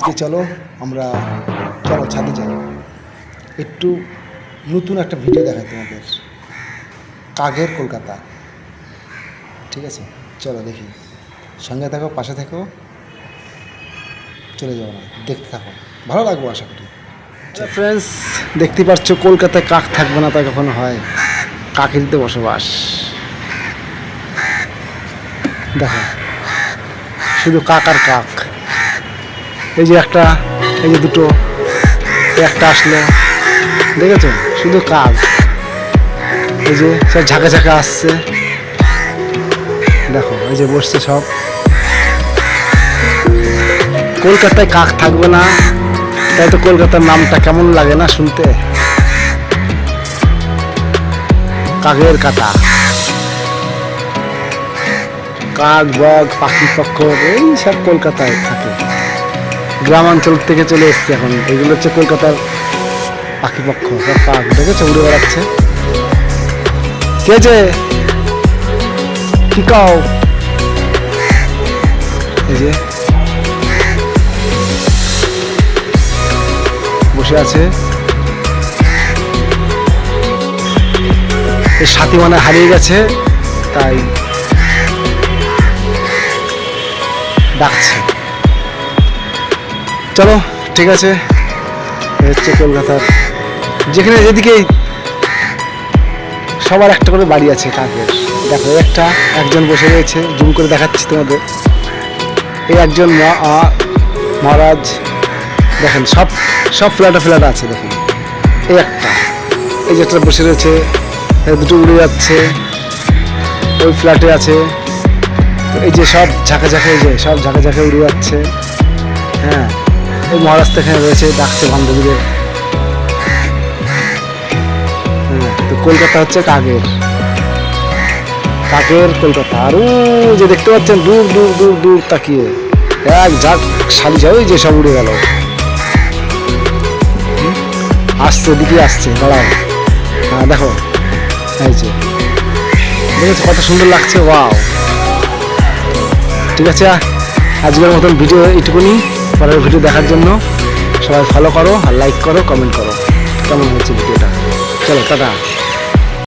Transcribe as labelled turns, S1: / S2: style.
S1: আজকে চলো ছাদে যাই, একটু নতুন একটা ভিডিও দেখাই তোমাদের, কাকের কলকাতা। ঠিক আছে, চলো দেখি, সঙ্গে থাকো, পাশে থাকো, চলে যাবো না, দেখতে থাকো, ভালো লাগবো আশা করি। ফ্রেন্ডস, দেখতে পাচ্ছ কলকাতায় কাক থাকবে না তা কখনো হয়, কাকেরই তো বসবাস। দেখো শুধু কাক আর কাক, এই যে একটা, এই যে দুটো, একটা আসলো, দেখেছো, শুধু কাক। এই যে সব ঝাঁকা ঝাঁকা আসছে, দেখো এই যে বসছে সব। কলকাতায় কাক থাকবে না, তাই তো কলকাতার নামটা কেমন লাগে না শুনতে, কাকের কাটা। কাক, বক, পাখি পক্ষ এই সব কলকাতায় থাকে, গ্রামাঞ্চল থেকে চলে এসছে এখন। এগুলো হচ্ছে কলকাতার পাখি পক্ষ, সব কাক, দেখেছো উড়ে বেড়াচ্ছে। কে যে কি কাও, এই যে বসে আছে, এর সাথী মানে হারিয়ে গেছে, তাই ডাকছে। চলো ঠিক আছে, হচ্ছে কলকাতার যেখানে যেদিকে সবার একটা করে বাড়ি আছে কাকের। দেখো একজন বসে রয়েছে, জুম করে দেখাচ্ছি তোমাদের, এই একজন মহারাজ, দেখেন সব ফ্ল্যাটা আছে, দেখেন এই একটা, এই যে একটা বসে রয়েছে, দুটো উড়ে যাচ্ছে, ওই ফ্ল্যাটে আছে, এই যে সব ঝাঁকা ঝাঁকা, এই যে সব ঝাঁকা ঝাঁকা উড়ে যাচ্ছে। হ্যাঁ, এই মহারাজ এখানে রয়েছে, ডাকছে বান্ধবীদের। হ্যাঁ, তো কলকাতা হচ্ছে কাকের কলকাতা। আর ওই যে দেখতে পাচ্ছেন দূর দূর দূর দূর তাকিয়ে এক ঝাঁক শালি যায়, ওই যে সব উড়ে গেল, আসছে দিকে আসছে, দাঁড়াও। হ্যাঁ দেখো, এই যে দেখেছো কত সুন্দর লাগছে, ওয়াও। ঠিক আছে, আজকের মতন ভিডিও এইটুকুনি। পরের ভিডিও দেখার জন্য সবাই ফলো করো, আর লাইক করো, কমেন্ট করো কেমন হয়েছে ভিডিওটা। চলো টাটা।